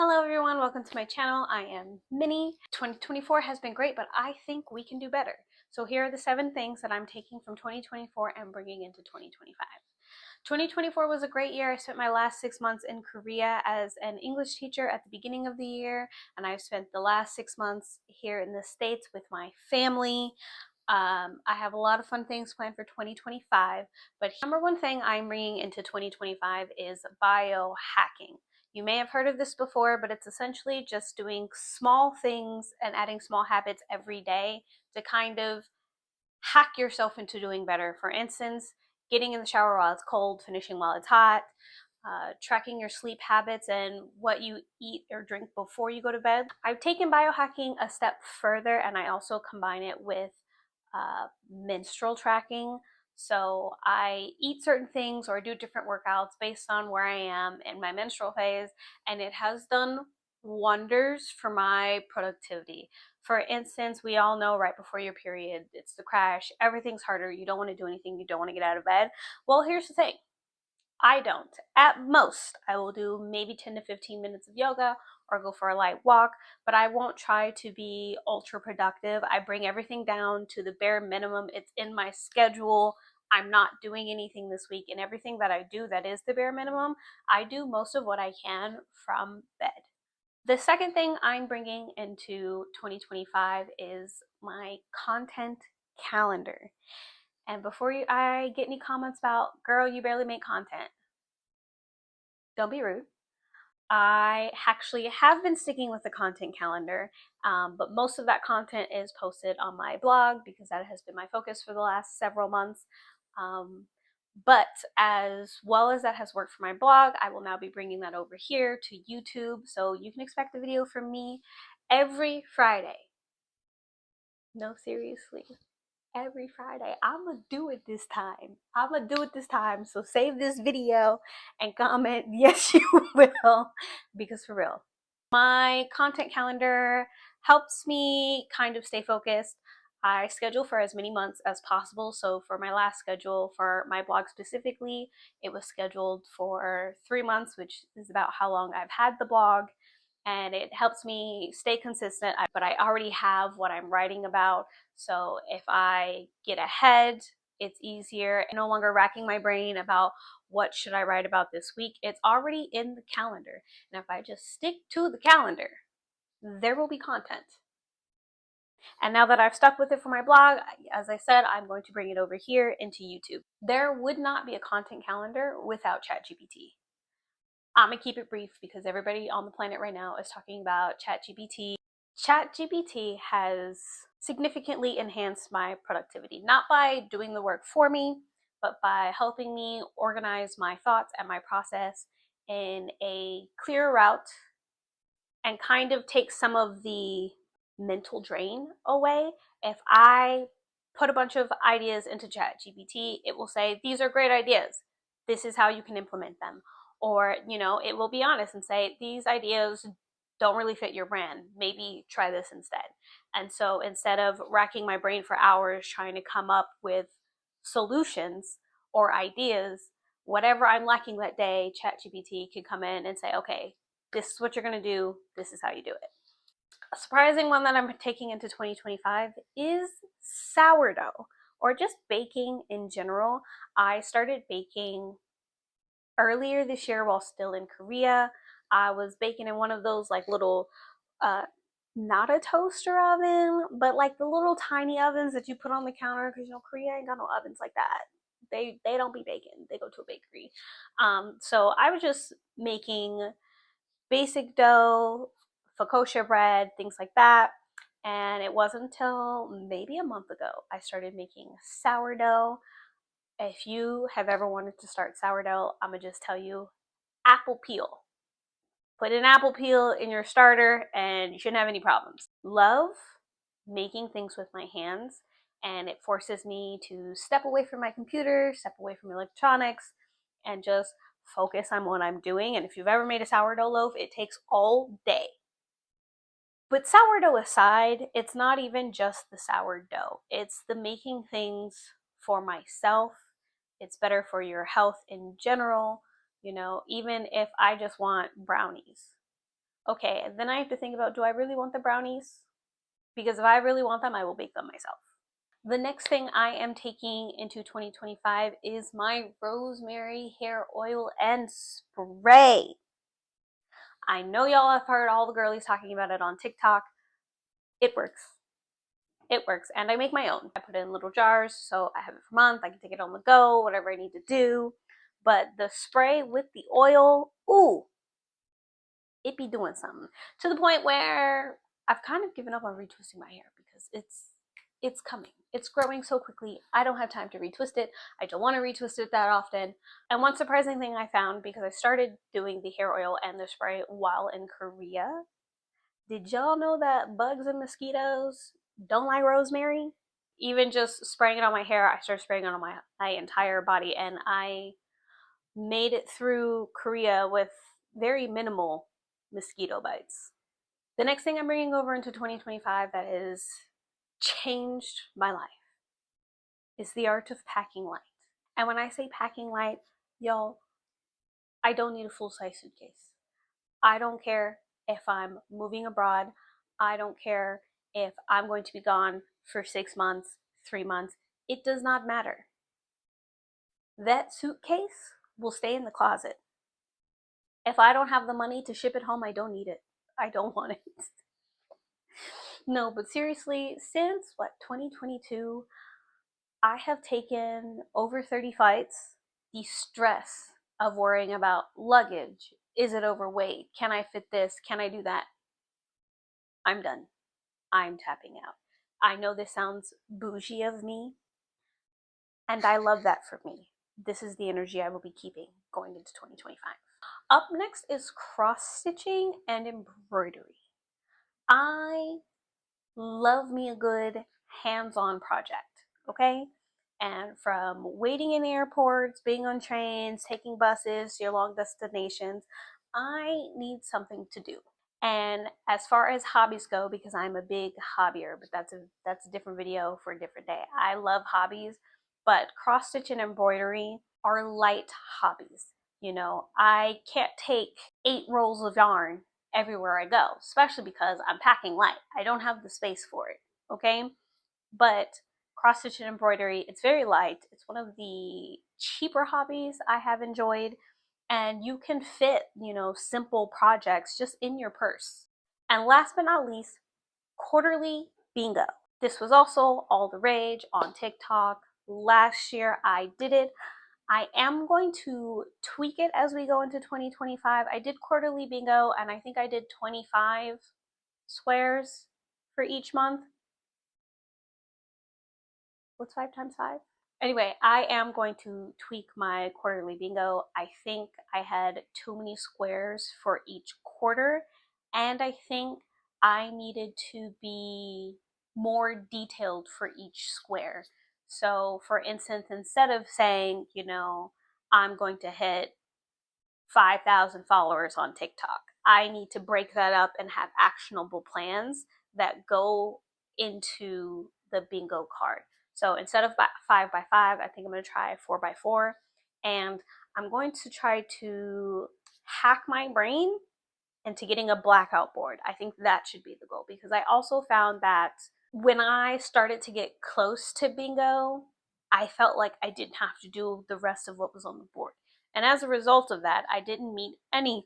Hello everyone, welcome to my channel. I am Minnie. 2024 has been great, but I think we can do better. So here are the 7 things that I'm taking from 2024 and bringing into 2025. 2024 was a great year. I spent my last 6 months in Korea as an English teacher at the beginning of the year, and I've spent the last 6 months here in the States with my family. I have a lot of fun things planned for 2025, but number one thing I'm bringing into 2025 is biohacking. You may have heard of this before, but it's essentially just doing small things and adding small habits every day to kind of hack yourself into doing better. For instance, getting in the shower while it's cold, finishing while it's hot, tracking your sleep habits and what you eat or drink before you go to bed. I've taken biohacking a step further, and I also combine it with menstrual tracking. So I eat certain things or do different workouts based on where I am in my menstrual phase, and it has done wonders for my productivity. For instance, we all know right before your period, it's the crash, everything's harder, you don't want to do anything, you don't want to get out of bed. Well, here's the thing. I don't. At most, I will do maybe 10 to 15 minutes of yoga or go for a light walk, but I won't try to be ultra productive. I bring everything down to the bare minimum. It's in my schedule. I'm not doing anything this week, and everything that I do that is the bare minimum, I do most of what I can from bed. The second thing I'm bringing into 2025 is my content calendar. And before I get any comments about, girl, you barely make content, don't be rude. I actually have been sticking with the content calendar, but most of that content is posted on my blog because that has been my focus for the last several months. But as well as that has worked for my blog, I will now be bringing that over here to YouTube. So you can expect a video from me every Friday. No, seriously. Every Friday. I'm gonna do it this time. I'm gonna do it this time. So save this video and comment, yes, you will, because for real. My content calendar helps me kind of stay focused. I schedule for as many months as possible. So for my last schedule for my blog specifically, it was scheduled for 3 months, which is about how long I've had the blog. And it helps me stay consistent, but I already have what I'm writing about. So if I get ahead, it's easier. I'm no longer racking my brain about what should I write about this week. It's already in the calendar. And if I just stick to the calendar, there will be content. And now that I've stuck with it for my blog, as I said, I'm going to bring it over here into YouTube. There would not be a content calendar without ChatGPT. I'm gonna keep it brief because everybody on the planet right now is talking about ChatGPT. ChatGPT has significantly enhanced my productivity, not by doing the work for me, but by helping me organize my thoughts and my process in a clear route and kind of take some of the mental drain away. If I put a bunch of ideas into ChatGPT, it will say, these are great ideas. This is how you can implement them. Or, it will be honest and say, these ideas don't really fit your brand. Maybe try this instead. And so instead of racking my brain for hours trying to come up with solutions or ideas, whatever I'm lacking that day, ChatGPT could come in and say, okay, this is what you're going to do. This is how you do it. A surprising one that I'm taking into 2025 is sourdough, or just baking in general. I started baking earlier this year while still in Korea. I was baking in one of those like little, not a toaster oven, but like the little tiny ovens that you put on the counter, because Korea ain't got no ovens like that. They don't be baking. They go to a bakery. So I was just making basic dough, focaccia bread, things like that. And it wasn't until maybe a month ago I started making sourdough. If you have ever wanted to start sourdough, I'm gonna just tell you, apple peel. Put an apple peel in your starter and you shouldn't have any problems. Love making things with my hands, and it forces me to step away from my computer, step away from electronics, and just focus on what I'm doing. And if you've ever made a sourdough loaf, it takes all day. But sourdough aside, it's not even just the sourdough. It's the making things for myself. It's better for your health in general. Even if I just want brownies, Okay, and then I have to think about, do I really want the brownies? Because if I really want them, I will bake them myself. The next thing I am taking into 2025 is my rosemary hair oil and spray. I know y'all have heard all the girlies talking about it on TikTok. It works. It works, and I make my own. I put it in little jars, so I have it for a month. I can take it on the go, whatever I need to do. But the spray with the oil, ooh, it be doing something. To the point where I've kind of given up on retwisting my hair because it's coming. It's growing so quickly. I don't have time to retwist it. I don't want to retwist it that often. And one surprising thing I found, because I started doing the hair oil and the spray while in Korea, did y'all know that bugs and mosquitoes don't like rosemary? Even just spraying it on my hair, I started spraying it on my entire body, and I made it through Korea with very minimal mosquito bites. The next thing I'm bringing over into 2025 that has changed my life is the art of packing light. And when I say packing light, y'all, I don't need a full-size suitcase. I don't care if I'm moving abroad. I don't care if I'm going to be gone for 6 months, 3 months. It does not matter. That suitcase will stay in the closet. If I don't have the money to ship it home, I don't need it. I don't want it. No, but seriously, since 2022, I have taken over 30 flights. The stress of worrying about luggage. Is it overweight? Can I fit this? Can I do that? I'm done. I'm tapping out. I know this sounds bougie of me, and I love that for me. This is the energy I will be keeping going into 2025. Up next is cross stitching and embroidery. I love me a good hands-on project, okay? And from waiting in airports, being on trains, taking buses to your long destinations, I need something to do. And as far as hobbies go, because I'm a big hobbyer, but that's a different video for a different day. I love hobbies, but cross stitch and embroidery are light hobbies. You know, I can't take 8 rolls of yarn everywhere I go, especially because I'm packing light. I don't have the space for it, okay? But cross stitch and embroidery, it's very light. It's one of the cheaper hobbies I have enjoyed, and you can fit, you know, simple projects just in your purse. And last but not least, quarterly bingo. This was also all the rage on TikTok. Last year I did it. I am going to tweak it as we go into 2025. I did quarterly bingo, and I think I did 25 squares for each month. What's 5 times 5? Anyway, I am going to tweak my quarterly bingo. I think I had too many squares for each quarter, and I think I needed to be more detailed for each square. So, for instance, instead of saying, you know, I'm going to hit 5,000 followers on TikTok, I need to break that up and have actionable plans that go into the bingo card. So instead of 5 by 5, I think I'm going to try 4 by 4, and I'm going to try to hack my brain into getting a blackout board. I think that should be the goal, because I also found that when I started to get close to bingo, I felt like I didn't have to do the rest of what was on the board. And as a result of that, I didn't meet any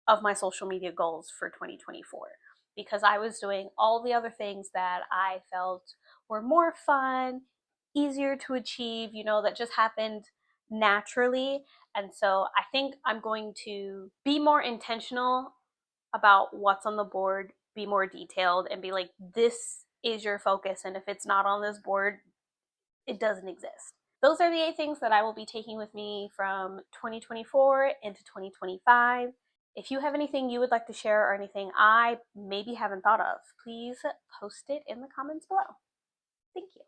of my social media goals for 2024, because I was doing all the other things that I felt were more fun, easier to achieve, you know, that just happened naturally. And so I think I'm going to be more intentional about what's on the board, be more detailed, and be like, this is your focus. And if it's not on this board, it doesn't exist. Those are the 8 things that I will be taking with me from 2024 into 2025. If you have anything you would like to share or anything I maybe haven't thought of, please post it in the comments below. Thank you.